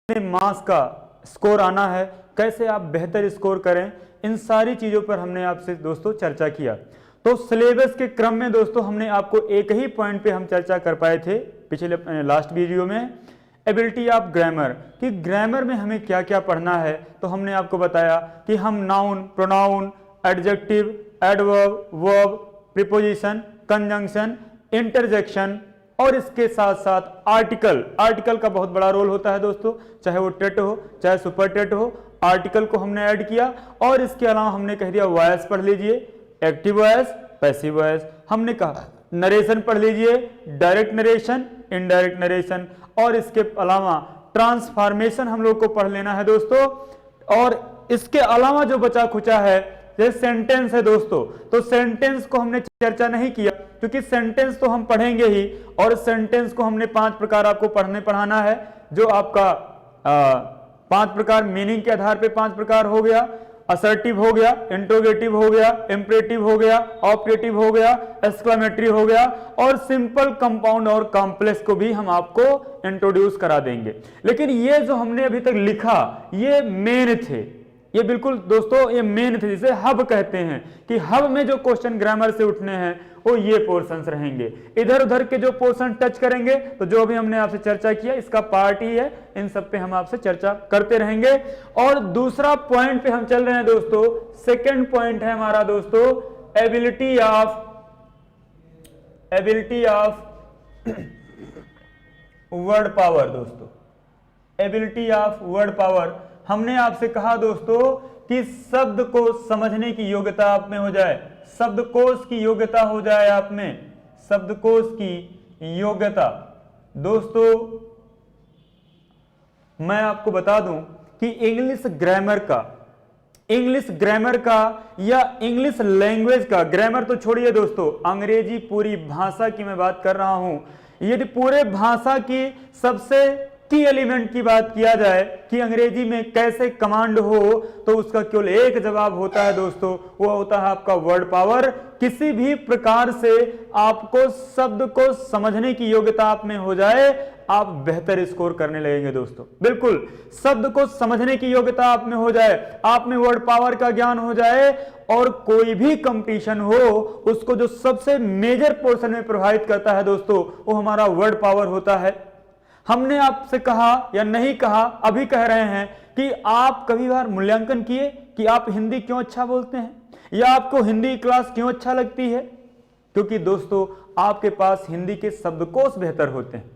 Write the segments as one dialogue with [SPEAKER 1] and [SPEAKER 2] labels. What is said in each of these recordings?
[SPEAKER 1] मास का स्कोर आना है, कैसे आप बेहतर स्कोर करें, इन सारी चीजों पर हमने आपसे दोस्तों चर्चा किया। तो सिलेबस के क्रम में दोस्तों हमने आपको एक ही पॉइंट पे हम चर्चा कर पाए थे पिछले लास्ट वीडियो में, एबिलिटी ऑफ ग्रामर, कि ग्रामर में हमें क्या क्या पढ़ना है। तो हमने आपको बताया कि हम noun, pronoun, adjective, adverb, verb, preposition, conjunction, interjection और इसके साथ साथ आर्टिकल का बहुत बड़ा रोल होता है दोस्तों, चाहे वो टेट हो चाहे सुपर टेट हो, आर्टिकल को हमने ऐड किया। और इसके अलावा हमने कह दिया वॉयस पढ़ लीजिए, एक्टिव वॉयस, पैसिव वॉयस, हमने कहा नरेशन पढ़ लीजिए, डायरेक्ट नरेशन, इनडायरेक्ट नरेशन, और इसके अलावा ट्रांसफॉर्मेशन हम लोग को पढ़ लेना है दोस्तों। और इसके अलावा जो बचा खुचा है जैसे सेंटेंस है दोस्तों, तो सेंटेंस को हमने चर्चा नहीं किया क्योंकि सेंटेंस तो हम पढ़ेंगे ही, और सेंटेंस को हमने 5 प्रकार आपको पढ़ाना है, जो आपका 5 प्रकार मीनिंग के आधार पे 5 प्रकार हो गया, असर्टिव हो गया, इंट्रोगेटिव हो गया, इंपरेटिव हो गया, ऑपरेटिव हो गया, एक्सक्लेमेटरी हो गया, और सिंपल, कंपाउंड और कॉम्प्लेक्स को भी हम आपको इंट्रोड्यूस करा देंगे। लेकिन ये जो हमने अभी तक लिखा ये मेन थे, ये बिल्कुल दोस्तों ये मेन थे, जिसे हब कहते हैं कि हब में जो क्वेश्चन ग्रामर से उठने हैं वो ये पोर्शंस रहेंगे। इधर उधर के जो पोर्शन टच करेंगे तो जो भी हमने आपसे चर्चा किया इसका पार्ट ही है, इन सब पे हम आपसे चर्चा करते रहेंगे। और दूसरा पॉइंट पे हम चल रहे हैं दोस्तों, सेकंड पॉइंट है हमारा दोस्तों एबिलिटी ऑफ वर्ड पावर। दोस्तों एबिलिटी ऑफ वर्ड पावर, हमने आपसे कहा दोस्तों कि शब्द को समझने की योग्यता आप में हो जाए, शब्दकोश की योग्यता हो जाए आप में, शब्दकोश की योग्यता। दोस्तों मैं आपको बता दूं कि इंग्लिश ग्रामर का या इंग्लिश लैंग्वेज का, ग्रामर तो छोड़िए दोस्तों, अंग्रेजी पूरी भाषा की मैं बात कर रहा हूं। यदि पूरे भाषा की सबसे की एलिमेंट की बात किया जाए कि अंग्रेजी में कैसे कमांड हो, तो उसका केवल एक जवाब होता है दोस्तों, वो होता है आपका वर्ड पावर। किसी भी प्रकार से आपको शब्द को समझने की योग्यता आप में हो जाए, आप बेहतर स्कोर करने लगेंगे दोस्तों। बिल्कुल, शब्द को समझने की योग्यता आप में हो जाए, आप में वर्ड पावर का ज्ञान हो जाए, और कोई भी कंपटीशन हो उसको जो सबसे मेजर पोर्शन में प्रभावित करता है दोस्तों, वो हमारा वर्ड पावर होता है। हमने आपसे कहा या नहीं कहा, अभी कह रहे हैं कि आप कभी बार मूल्यांकन किए कि आप हिंदी क्यों अच्छा बोलते हैं या आपको हिंदी क्लास क्यों अच्छा लगती है? क्योंकि दोस्तों आपके पास हिंदी के शब्दकोश बेहतर होते हैं।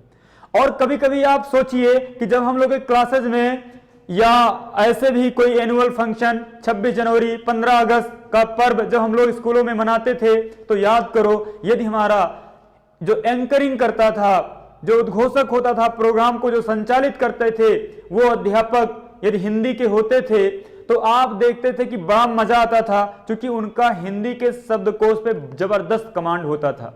[SPEAKER 1] और कभी कभी आप सोचिए कि जब हम लोग क्लासेज में या ऐसे भी कोई एनुअल फंक्शन, 26 जनवरी, 15 अगस्त का पर्व जब हम लोग स्कूलों में मनाते थे, तो याद करो यदि हमारा जो एंकरिंग करता था, जो उद्घोषक होता था, प्रोग्राम को जो संचालित करते थे, वो अध्यापक यदि हिंदी के होते थे तो आप देखते थे कि बड़ा मजा आता था, क्योंकि उनका हिंदी के शब्दकोश पे जबरदस्त कमांड होता था।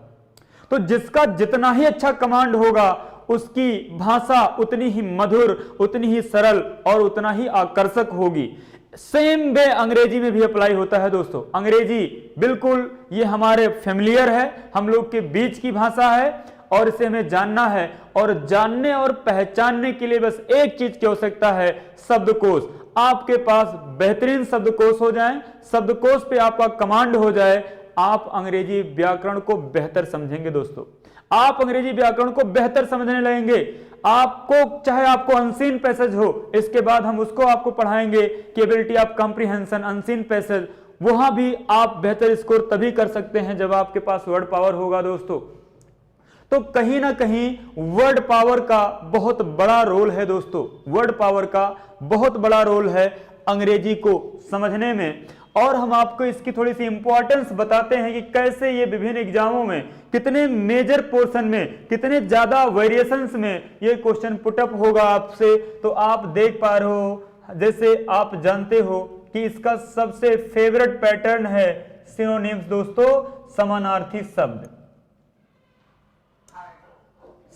[SPEAKER 1] तो जिसका जितना ही अच्छा कमांड होगा उसकी भाषा उतनी ही मधुर, उतनी ही सरल और उतना ही आकर्षक होगी। सेम वे अंग्रेजी में भी अप्लाई होता है दोस्तों। अंग्रेजी बिल्कुल ये हमारे फेमिलियर है, हम लोग के बीच की भाषा है और इसे हमें जानना है, और जानने और पहचानने के लिए बस एक चीज की आवश्यकता है, शब्दकोश। आपके पास बेहतरीन शब्दकोश हो जाए, शब्दकोश पे आपका कमांड हो जाए, आप अंग्रेजी व्याकरण को बेहतर समझेंगे दोस्तों। आप अंग्रेजी व्याकरण को बेहतर समझने लगेंगे। आपको चाहे आपको अनसीन पैसेज हो, इसके बाद हम उसको आपको पढ़ाएंगे कि ability of comprehension, unseen passage, वहां भी आप बेहतर स्कोर तभी कर सकते हैं जब आपके पास वर्ड पावर होगा दोस्तों। तो कहीं ना कहीं वर्ड पावर का बहुत बड़ा रोल है दोस्तों, वर्ड पावर का बहुत बड़ा रोल है अंग्रेजी को समझने में। और हम आपको इसकी थोड़ी सी इंपॉर्टेंस बताते हैं कि कैसे ये विभिन्न एग्जामों में, कितने मेजर पोर्शन में, कितने ज्यादा वेरिएशंस में ये क्वेश्चन पुटअप होगा आपसे। तो आप देख पा रहे हो, जैसे आप जानते हो कि इसका सबसे फेवरेट पैटर्न है सिनोनिम्स दोस्तों, समानार्थी शब्द,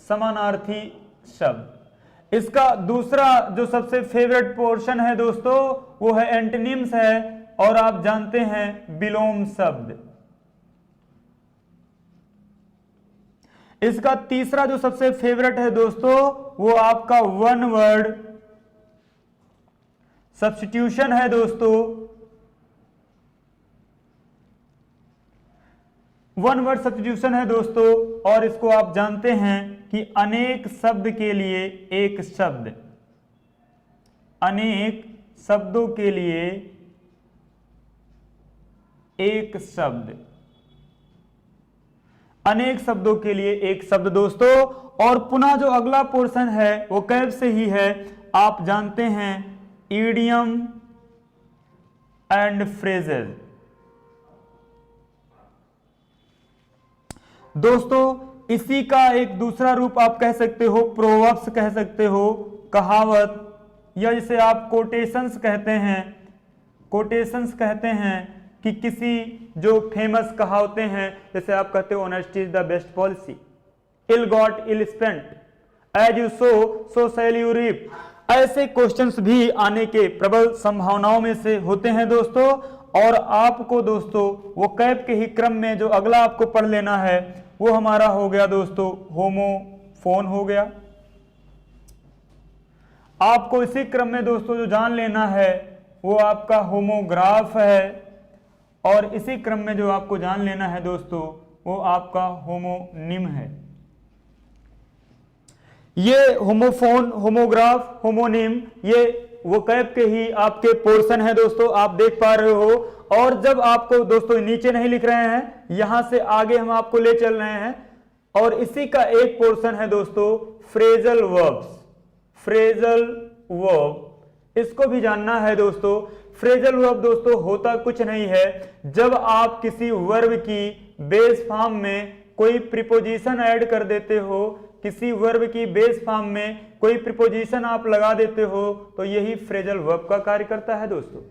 [SPEAKER 1] समानार्थी शब्द। इसका दूसरा जो सबसे फेवरेट पोर्शन है दोस्तों वो है एंटोनिम्स है, और आप जानते हैं विलोम शब्द। इसका तीसरा जो सबसे फेवरेट है दोस्तों वो आपका वन वर्ड सब्स्टिट्यूशन है दोस्तों, वन वर्ड सब्स्टिट्यूशन है दोस्तों, और इसको आप जानते हैं कि अनेक शब्द के लिए एक शब्द, अनेक शब्दों के लिए एक शब्द, अनेक शब्दों के लिए एक शब्द दोस्तों। और पुनः जो अगला पोर्शन है वो कैब से ही है, आप जानते हैं ईडियम एंड फ्रेजेस। दोस्तों इसी का एक दूसरा रूप आप कह सकते हो, प्रोवर्ब्स कह सकते हो, कहावत, या जिसे आप कोटेशंस कहते हैं, कोटेशंस कहते हैं कि किसी जो फेमस कहावतें हैं, जैसे आप कहते हो honesty is the best policy, ill got ill spent, as you sow so shall you reap, ऐसे क्वेश्चंस भी आने के प्रबल संभावनाओं में से होते हैं दोस्तों। और आपको दोस्तों वो कैब के ही क्रम में जो अगला आपको पढ़ लेना है वो हमारा हो गया दोस्तों होमोफोन हो गया। आपको इसी क्रम में दोस्तों जो जान लेना है वो आपका होमोग्राफ है, और इसी क्रम में जो आपको जान लेना है दोस्तों वो आपका होमोनिम है। ये होमोफोन, होमोग्राफ, होमोनिम, ये वो कैब के ही आपके पोर्शन है दोस्तों, आप देख पा रहे हो। और जब आपको दोस्तों नीचे नहीं लिख रहे हैं, यहां से आगे हम आपको ले चल रहे हैं, और इसी का एक पोर्शन है दोस्तों फ्रेजल वर्ब्स, फ्रेजल वर्ब, इसको भी जानना है दोस्तों। फ्रेजल वर्ब दोस्तों होता कुछ नहीं है, जब आप किसी वर्ब की बेस फॉर्म में कोई प्रीपोजिशन ऐड कर देते हो, किसी वर्ब की बेस फॉर्म में कोई प्रीपोजिशन आप लगा देते हो, तो यही फ्रेजल वर्ब का कार्य करता है दोस्तों,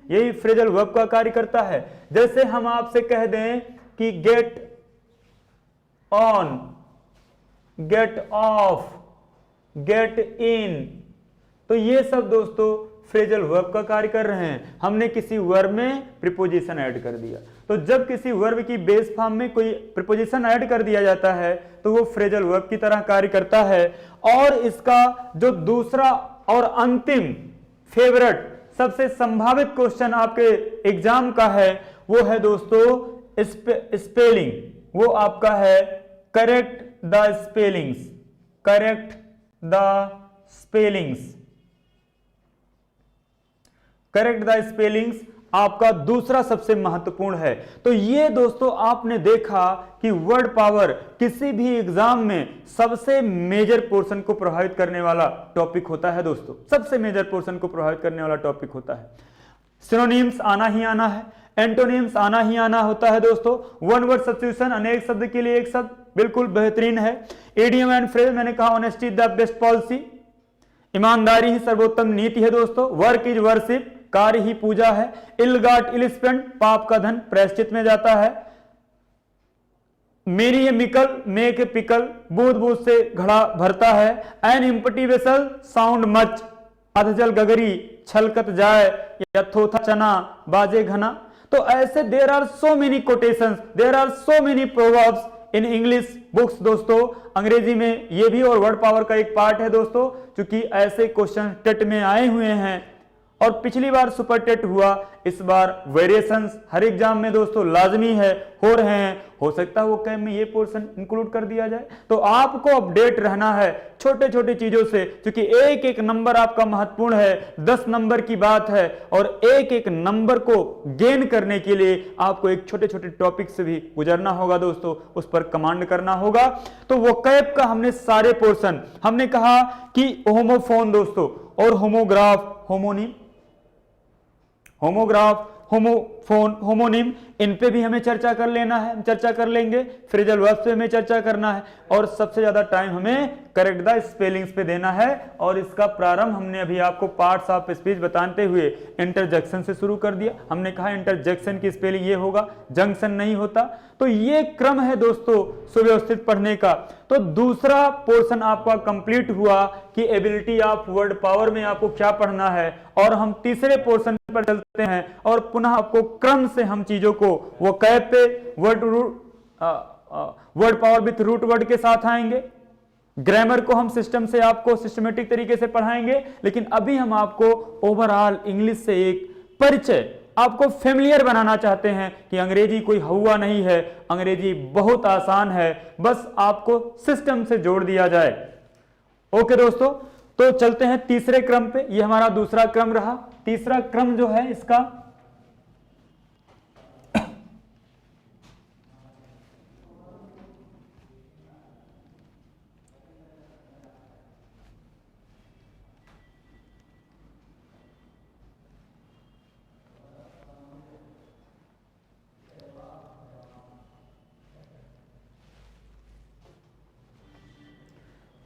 [SPEAKER 1] यही फ्रेजल वर्ब का कार्य करता है। जैसे हम आपसे कह दें कि get on, get off, get in, तो ये सब दोस्तों फ्रेजल वर्ब का कार्य कर रहे हैं। हमने किसी वर्ब में प्रीपोजिशन ऐड कर दिया, तो जब किसी वर्ब की बेस फॉर्म में कोई प्रीपोजिशन ऐड कर दिया जाता है तो वो फ्रेजल वर्ब की तरह कार्य करता है। और इसका जो दूसरा और अंतिम फेवरेट सबसे संभावित क्वेश्चन आपके एग्जाम का है वो है दोस्तों स्पेलिंग, वो आपका है correct the spellings, correct the spellings, correct the spellings आपका दूसरा सबसे महत्वपूर्ण है। तो ये दोस्तों आपने देखा कि वर्ड पावर किसी भी एग्जाम में सबसे मेजर पोर्शन को प्रभावित करने वाला टॉपिक होता है दोस्तों, सबसे मेजर पोर्शन को प्रभावित करने वाला टॉपिक होता है। सिनोनिम्स आना ही आना है, एंटोनिम्स आना ही आना होता है दोस्तों। वन वर्ड सब्स्टिट्यूशन, अनेक शब्द के लिए एक शब्द, बिल्कुल बेहतरीन है। इडियम एंड फ्रेज, मैंने कहा ऑनेस्टी द बेस्ट पॉलिसी, ईमानदारी ही सर्वोत्तम नीति है दोस्तों। वर्क इज वर्शिप, कार्य ही पूजा है। इल गॉट इल स्पेंट, पाप का धन प्रायश्चित में जाता है। मेरी ये मिकल, मेक ए पिकल, बूंद बूंद से घड़ा भरता है। An empty vessel sound much, अधजल गगरी छलकत जाए, यथोथा चना बाजे घना। तो ऐसे there are so many quotations, there are so many proverbs in English books दोस्तों। अंग्रेजी में ये भी और वर्ड पावर का एक पार्ट है दोस्तों, क्योंकि ऐसे क्वेश्चन टेट में आए हुए हैं और पिछली बार सुपर टेट हुआ, इस बार वेरिएशंस हर एग्जाम में दोस्तों लाजमी है, हो रहे हैं। हो सकता है वो कैब में ये पोर्शन इंक्लूड कर दिया जाए। तो आपको अपडेट रहना है छोटे छोटे चीजों से, क्योंकि एक एक नंबर आपका महत्वपूर्ण है। 10 नंबर की बात है और एक एक नंबर को गेन करने के लिए आपको एक छोटे छोटे टॉपिक से भी गुजरना होगा दोस्तों, उस पर कमांड करना होगा। तो वो कैब का हमने सारे पोर्शन, हमने कहा कि होमोफोन दोस्तों और homograph, homonym, homograph, homophone, homonym, इन पे भी हमें चर्चा कर लेना है, चर्चा कर लेंगे। फ्रेजल वर्ब्स पे हमें चर्चा करना है और सबसे ज्यादा टाइम हमें करेक्ट द स्पेलिंग्स पे देना है। और इसका प्रारंभ हमने अभी आपको पार्ट्स ऑफ स्पीच बताते हुए इंटरजेक्शन से शुरू कर दिया। हमने कहा इंटरजेक्शन की स्पेलिंग ये होगा, जंक्शन नहीं होता। तो ये क्रम है दोस्तों सुव्यवस्थित पढ़ने का। तो दूसरा पोर्शन आपका कंप्लीट हुआ कि एबिलिटी ऑफ वर्ड पावर में आपको क्या पढ़ना है, और हम तीसरे पोर्शन पर चलते हैं और पुनः आपको क्रम से हम चीजों को वो कैब पे word power with root word के साथ आएंगे। ग्रामर को हम सिस्टम से आपको सिस्टमेटिक तरीके से पढ़ाएंगे, लेकिन अभी हम आपको ओवरऑल इंग्लिश से एक परिचय, आपको फेमिलियर बनाना चाहते हैं कि अंग्रेजी कोई हुआ नहीं है, अंग्रेजी बहुत आसान है, बस आपको सिस्टम से जोड़ दिया जाए। ओके दोस्तों, तो चलते हैं तीसरे क्रम पे। ये हमारा दूसरा क्रम रहा। तीसरा क्रम जो है इसका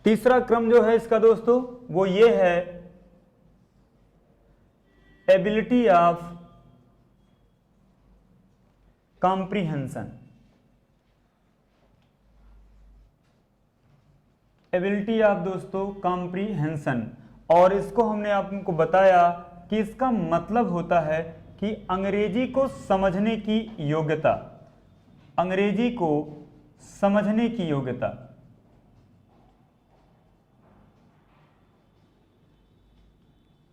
[SPEAKER 1] तीसरा क्रम जो है इसका दोस्तों वो ये है ability of comprehension. Ability of दोस्तों कॉम्प्रिहेंशन, और इसको हमने आपको बताया कि इसका मतलब होता है कि अंग्रेजी को समझने की योग्यता, अंग्रेजी को समझने की योग्यता।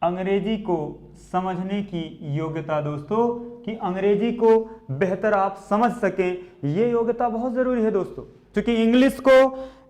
[SPEAKER 1] अंग्रेजी को समझने की योग्यता दोस्तों, कि अंग्रेजी को बेहतर आप समझ सकें, ये योग्यता बहुत जरूरी है दोस्तों, क्योंकि इंग्लिश को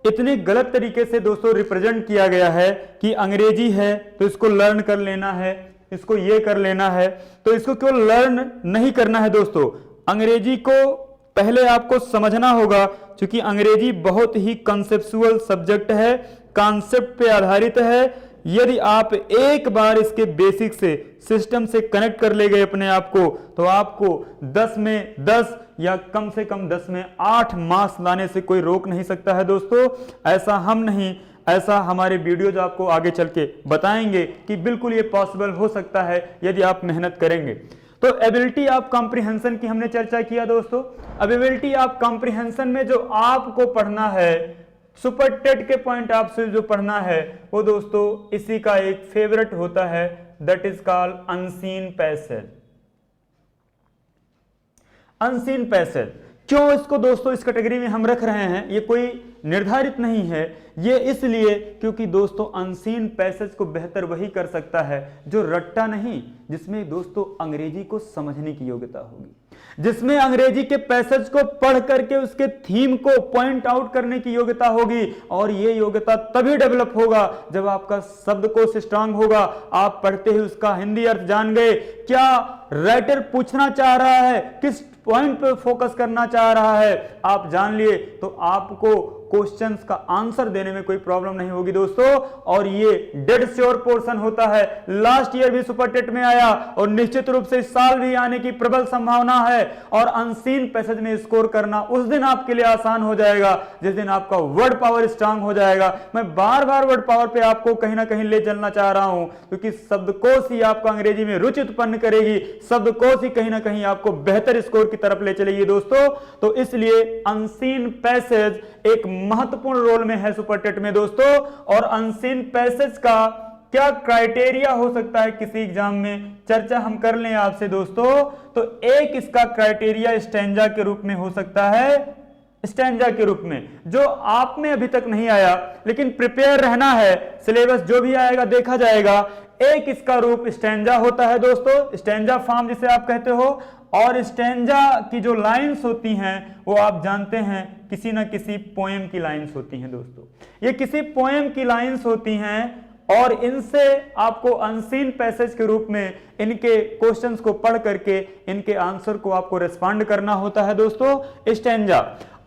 [SPEAKER 1] इतने गलत तरीके से दोस्तों रिप्रेजेंट किया गया है कि अंग्रेजी है तो इसको लर्न कर लेना है, इसको ये कर लेना है, तो इसको क्यों लर्न नहीं करना है दोस्तों। अंग्रेजी को पहले आपको समझना होगा, क्योंकि अंग्रेजी बहुत ही कंसेप्चुअल सब्जेक्ट है, कॉन्सेप्ट पे आधारित है। यदि आप एक बार इसके बेसिक से, सिस्टम से कनेक्ट कर ले गए अपने आप को, तो आपको 10 में 10 या कम से कम 10 में 8 मार्क्स लाने से कोई रोक नहीं सकता है दोस्तों। ऐसा हम नहीं, ऐसा हमारे वीडियोज आपको आगे चल के बताएंगे कि बिल्कुल ये पॉसिबल हो सकता है यदि आप मेहनत करेंगे। तो एबिलिटी ऑफ कॉम्प्रिहेंशन की हमने चर्चा किया दोस्तों। अब एबिलिटी ऑफ कॉम्प्रिहेंशन में जो आपको पढ़ना है, सुपर टेट के पॉइंट ऑफ से जो पढ़ना है, वो दोस्तों इसी का एक फेवरेट होता है, that is called unseen passage. Unseen passage क्यों इसको दोस्तों इस कैटेगरी में हम रख रहे हैं, ये कोई निर्धारित नहीं है, ये इसलिए क्योंकि दोस्तों अनसीन पैसेज को बेहतर वही कर सकता है जो रट्टा नहीं, जिसमें दोस्तों अंग्रेजी को समझने की योग्यता होगी, जिसमें अंग्रेजी के पैसेज को पढ़ करके उसके थीम को पॉइंट आउट करने की योग्यता होगी। और ये योग्यता तभी डेवलप होगा जब आपका शब्दकोश स्ट्रांग होगा, आप पढ़ते ही उसका हिंदी अर्थ जान गए, क्या राइटर पूछना चाह रहा है, किस पॉइंट पे फोकस करना चाह रहा है, आप जान लिए, तो आपको क्वेश्चंस का आंसर देने में कोई प्रॉब्लम नहीं होगी दोस्तों। और ये डेड श्योर पोर्शन होता है, लास्ट ईयर भी सुपर टेट में आया और निश्चित रूप से इस साल भी आने की प्रबल संभावना है। और अनसीन पैसेज में स्कोर करना उस दिन आपके लिए आसान हो जाएगा जिस दिन आपका वर्ड पावर स्ट्रांग हो जाएगा। मैं बार बार वर्ड पावर पे आपको कहीं ना कहीं ले चलना चाह रहा हूं, क्योंकि शब्दकोश ही आपको अंग्रेजी में रुचि उत्पन्न करेगी, शब्दकोश ही कहीं ना कहीं आपको बेहतर स्कोर की तरफ ले चलेगी दोस्तों। तो इसलिए अनसीन पैसेज एक महत्वपूर्ण रोल में है सुपर टेट में दोस्तों। और अनसीन पैसेज का क्या क्राइटेरिया हो सकता है किसी एग्जाम में, चर्चा हम कर लें आपसे दोस्तों। तो एक इसका क्राइटेरिया स्टैंजा के रूप में हो सकता है, स्टैंजा के रूप में, जो आप में अभी तक नहीं आया, लेकिन प्रिपेयर रहना है, सिलेबस जो भी आएगा देखा जाएगा। एक इसका रूप स्टैंजा होता है दोस्तों, स्टैंजा फॉर्म जिसे आप कहते हो। और स्टैंजा की जो लाइंस होती हैं वो आप जानते हैं किसी ना किसी पोएम की लाइंस होती हैं दोस्तों, ये किसी पोएम की लाइंस होती हैं। और इनसे आपको अनसीन पैसेज के रूप में इनके क्वेश्चंस को पढ़ करके इनके आंसर को आपको रिस्पॉन्ड करना होता है दोस्तों, स्टैंजा।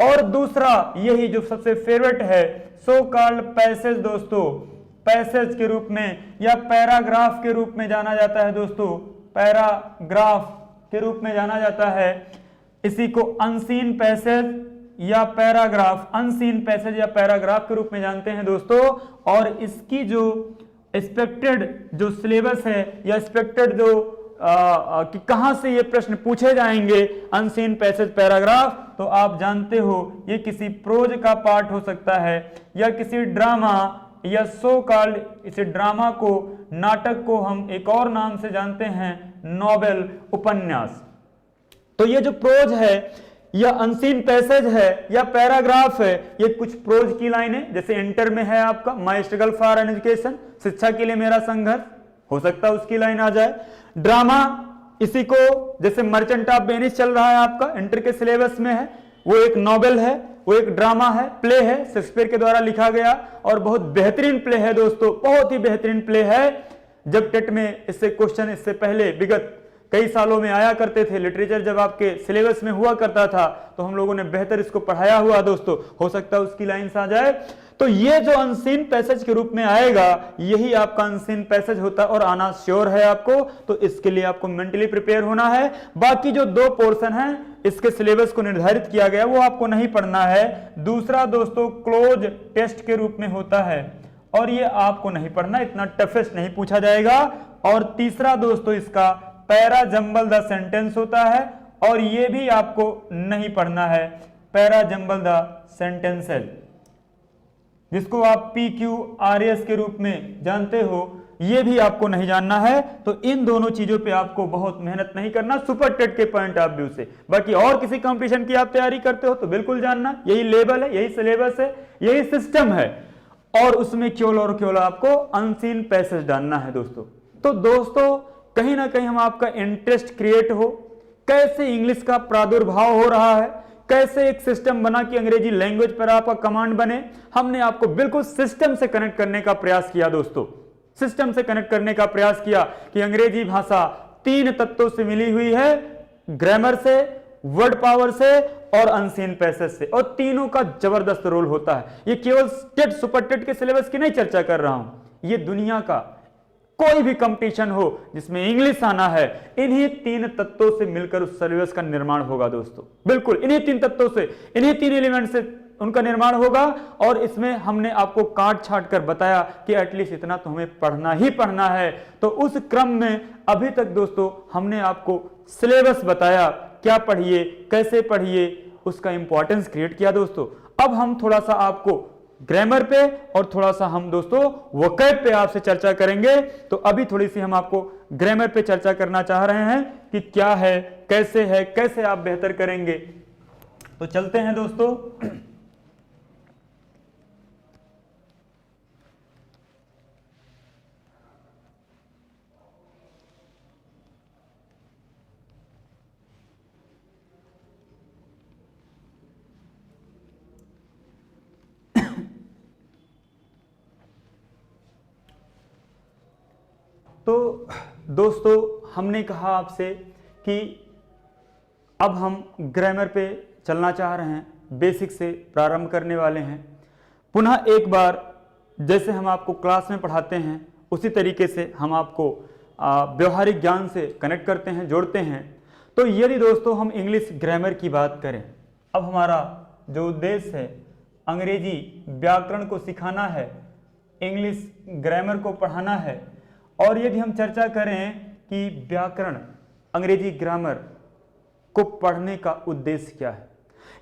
[SPEAKER 1] और दूसरा यही जो सबसे फेवरेट है, सो कॉल्ड पैसेज दोस्तों, पैसेज के रूप में या पैराग्राफ के रूप में जाना जाता है दोस्तों, पैराग्राफ के रूप में जाना जाता है। इसी को अनसीन पैसेज या पैराग्राफ, अनसीन पैसेज या पैराग्राफ के रूप में जानते हैं दोस्तों। और इसकी जो एक्सपेक्टेड जो सिलेबस है या एक्सपेक्टेड जो कि कहां से ये प्रश्न पूछे जाएंगे, अनसीन पैसेज पैराग्राफ, तो आप जानते हो ये किसी प्रोज का पार्ट हो सकता है या किसी ड्रामा या सो कॉल्ड, इसे ड्रामा को, नाटक को हम एक और नाम से जानते हैं नॉवेल, उपन्यास। तो ये जो प्रोज है या अनसीन पैसेज है या पैराग्राफ है, ये कुछ प्रोज की लाइनें, जैसे इंटर में है आपका माई स्ट्रगल फॉर एन एजुकेशन, शिक्षा के लिए मेरा संघर्ष, हो सकता है उसकी लाइन आ जाए। ड्रामा, इसी को जैसे मर्चेंट ऑफ वेनिस चल रहा है आपका, इंटर के सिलेबस में है, वो एक नॉवेल है, वो एक ड्रामा है, प्ले है, शेक्सपियर के द्वारा लिखा गया और बहुत बेहतरीन प्ले है दोस्तों, बहुत ही बेहतरीन प्ले है। जब टेट में इससे क्वेश्चन इससे पहले विगत कई सालों में आया करते थे, लिटरेचर जब आपके सिलेबस में हुआ करता था तो हम लोगों ने बेहतर इसको पढ़ाया हुआ दोस्तों, हो सकता है उसकी लाइन्स आ जाए। तो ये जो अनसीन पैसेज के रूप में आएगा, यही आपका अनसीन पैसेज होता है और आना श्योर है आपको, तो इसके लिए आपको मेंटली प्रिपेयर होना है। बाकी जो दो पोर्शन है इसके सिलेबस को निर्धारित किया गया वो आपको नहीं पढ़ना है। दूसरा दोस्तों क्लोज टेस्ट के रूप में होता है और ये आपको नहीं पढ़ना, इतना टफेस्ट नहीं पूछा जाएगा। और तीसरा दोस्तों इसका पैरा जंबल द सेंटेंस होता है और ये भी आपको नहीं पढ़ना है, पैरा जंबल द सेंटेंसेस, जिसको आप PQRS के रूप में जानते हो, ये भी आपको नहीं जानना है। तो इन दोनों चीजों पे आपको बहुत मेहनत नहीं करना सुपर टेट के पॉइंट ऑफ व्यू से। बाकी और किसी कंपटीशन की आप तैयारी करते हो तो बिल्कुल जानना, यही लेवल है, यही सिलेबस है, यही सिस्टम है और उसमें केवल और केवल आपको अनसीन पैसेज डालना है दोस्तों। तो दोस्तों कहीं ना कहीं हम आपका इंटरेस्ट क्रिएट हो, कैसे इंग्लिश का प्रादुर्भाव हो रहा है, कैसे एक सिस्टम बना कि अंग्रेजी लैंग्वेज पर आपका कमांड बने, हमने आपको बिल्कुल सिस्टम से कनेक्ट करने का प्रयास किया दोस्तों, सिस्टम से कनेक्ट करने का प्रयास किया कि अंग्रेजी भाषा 3 तत्वों से मिली हुई है, ग्रामर से, वर्ड पावर से और अनसीन पैसेज से, और तीनों का जबरदस्त रोल होता है। ये केवल टेट सुपर टेट के सिलेबस की नहीं चर्चा कर रहा हूं, ये दुनिया का कोई भी कंपटीशन हो जिसमें इंग्लिश आना है, इन्हीं 3 तत्वों से मिलकर उस सिलेबस का निर्माण होगा दोस्तों। बिल्कुल इन्हीं 3 तत्वों से, इन्हीं 3 एलिमेंट से उनका निर्माण होगा। और इसमें हमने आपको काट छाट कर बताया कि एटलीस्ट इतना तो हमें पढ़ना ही पढ़ना है। तो उस क्रम में अभी तक दोस्तों हमने आपको सिलेबस बताया, क्या पढ़िए, कैसे पढ़िए, उसका इंपॉर्टेंस क्रिएट किया दोस्तों। अब हम थोड़ा सा आपको ग्रामर पे और थोड़ा सा हम दोस्तों वोकैब पे आपसे चर्चा करेंगे। तो अभी थोड़ी सी हम आपको ग्रामर पे चर्चा करना चाह रहे हैं कि क्या है, कैसे आप बेहतर करेंगे। तो चलते हैं दोस्तों। तो दोस्तों हमने कहा आपसे कि अब हम ग्रामर पे चलना चाह रहे हैं, बेसिक से प्रारंभ करने वाले हैं। पुनः एक बार जैसे हम आपको क्लास में पढ़ाते हैं उसी तरीके से हम आपको व्यवहारिक ज्ञान से कनेक्ट करते हैं, जोड़ते हैं। तो यदि दोस्तों हम इंग्लिश ग्रामर की बात करें, अब हमारा जो उद्देश्य है अंग्रेजी व्याकरण को सिखाना है, इंग्लिश ग्रामर को पढ़ाना है। और यदि हम चर्चा करें कि व्याकरण, अंग्रेजी ग्रामर को पढ़ने का उद्देश्य क्या है,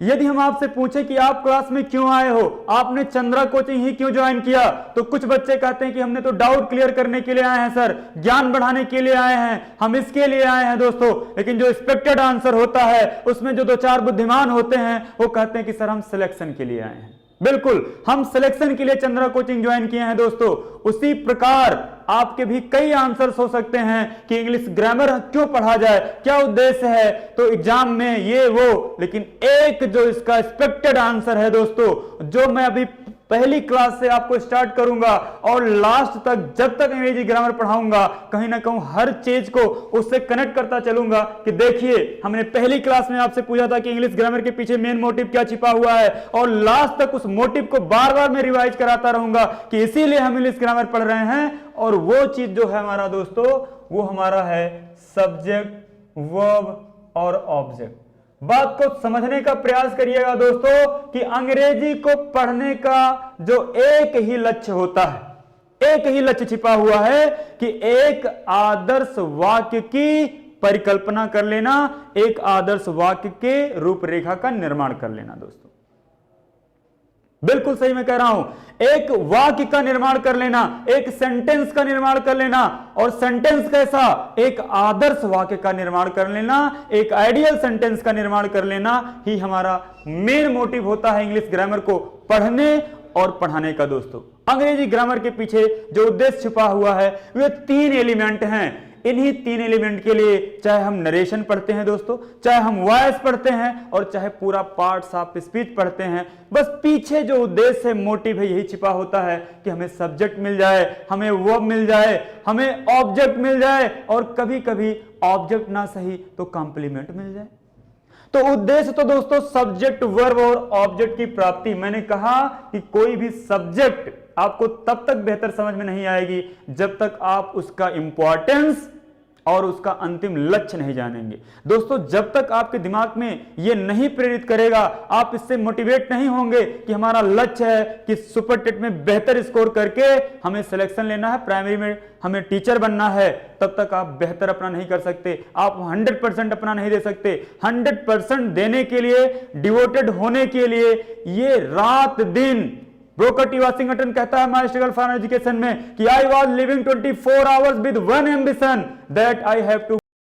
[SPEAKER 1] यदि हम आपसे पूछे कि आप क्लास में क्यों आए हो, आपने चंद्रा कोचिंग ही क्यों ज्वाइन किया, तो कुछ बच्चे कहते हैं कि हमने तो डाउट क्लियर करने के लिए आए हैं सर, ज्ञान बढ़ाने के लिए आए हैं, हम इसके लिए आए हैं दोस्तों। लेकिन जो एक्सपेक्टेड आंसर होता है उसमें जो 2-4 बुद्धिमान होते हैं वो कहते हैं कि सर हम सिलेक्शन के लिए आए हैं। बिल्कुल, हम सिलेक्शन के लिए चंद्रा कोचिंग ज्वाइन किए हैं दोस्तों। उसी प्रकार आपके भी कई आंसर्स हो सकते हैं कि इंग्लिश ग्रामर क्यों पढ़ा जाए, क्या उद्देश्य है, तो एग्जाम में ये वो। लेकिन एक जो इसका एक्सपेक्टेड आंसर है दोस्तों, जो मैं अभी पहली क्लास से आपको स्टार्ट करूंगा और लास्ट तक जब तक अंग्रेजी ग्रामर पढ़ाऊंगा, कहीं ना कहीं हर चीज को उससे कनेक्ट करता चलूंगा कि देखिए हमने पहली क्लास में आपसे पूछा था कि इंग्लिश ग्रामर के पीछे मेन मोटिव क्या छिपा हुआ है, और लास्ट तक उस मोटिव को बार बार मैं रिवाइज कराता रहूंगा कि इसीलिए हम इंग्लिश ग्रामर पढ़ रहे हैं। और वो चीज जो है हमारा दोस्तों, वो हमारा है सब्जेक्ट, वर्ब और ऑब्जेक्ट। बात को समझने का प्रयास करिएगा दोस्तों कि अंग्रेजी को पढ़ने का जो एक ही लक्ष्य होता है, एक ही लक्ष्य छिपा हुआ है कि एक आदर्श वाक्य की परिकल्पना कर लेना, एक आदर्श वाक्य के रूपरेखा का निर्माण कर लेना दोस्तों। बिल्कुल सही मैं कह रहा हूं। एक वाक्य का निर्माण कर लेना, एक सेंटेंस का निर्माण कर लेना, और सेंटेंस कैसा, एक आदर्श वाक्य का निर्माण कर लेना, एक आइडियल सेंटेंस का निर्माण कर लेना ही हमारा मेन मोटिव होता है इंग्लिश ग्रामर को पढ़ने और पढ़ाने का। दोस्तों, अंग्रेजी ग्रामर के पीछे जो उद्देश्य छुपा हुआ है वे 3 एलिमेंट हैं। इन्हीं 3 एलिमेंट के लिए चाहे हम नरेशन पढ़ते हैं दोस्तों, चाहे हम वॉइस पढ़ते हैं, और चाहे पूरा पार्ट्स ऑफ स्पीच पढ़ते हैं, बस पीछे जो उद्देश्य है, मोटिव है, यही छिपा होता है कि हमें सब्जेक्ट मिल जाए, हमें वर्ब मिल जाए, हमें ऑब्जेक्ट मिल जाए, और कभी कभी ऑब्जेक्ट ना सही तो कॉम्प्लीमेंट मिल जाए। तो उद्देश्य तो दोस्तों सब्जेक्ट, वर्ब और ऑब्जेक्ट की प्राप्ति। मैंने कहा कि कोई भी सब्जेक्ट आपको तब तक बेहतर समझ में नहीं आएगी जब तक आप उसका इंपॉर्टेंस और उसका अंतिम लक्ष्य नहीं जानेंगे। दोस्तों, जब तक आपके दिमाग में यह नहीं प्रेरित करेगा, आप इससे मोटिवेट नहीं होंगे कि हमारा लक्ष्य है कि सुपर टेट में बेहतर स्कोर करके हमें सिलेक्शन लेना है, प्राइमरी में हमें टीचर बनना है, तब तक आप बेहतर अपना नहीं कर सकते, आप 100% अपना नहीं दे सकते। 100% देने के लिए, डिवोटेड होने के लिए ये रात दिन, ब्रोकर टी वाशिंगटन कहता है माय स्ट्रगल फॉर एजुकेशन में कि I was living 24 hours with one ambition that I have to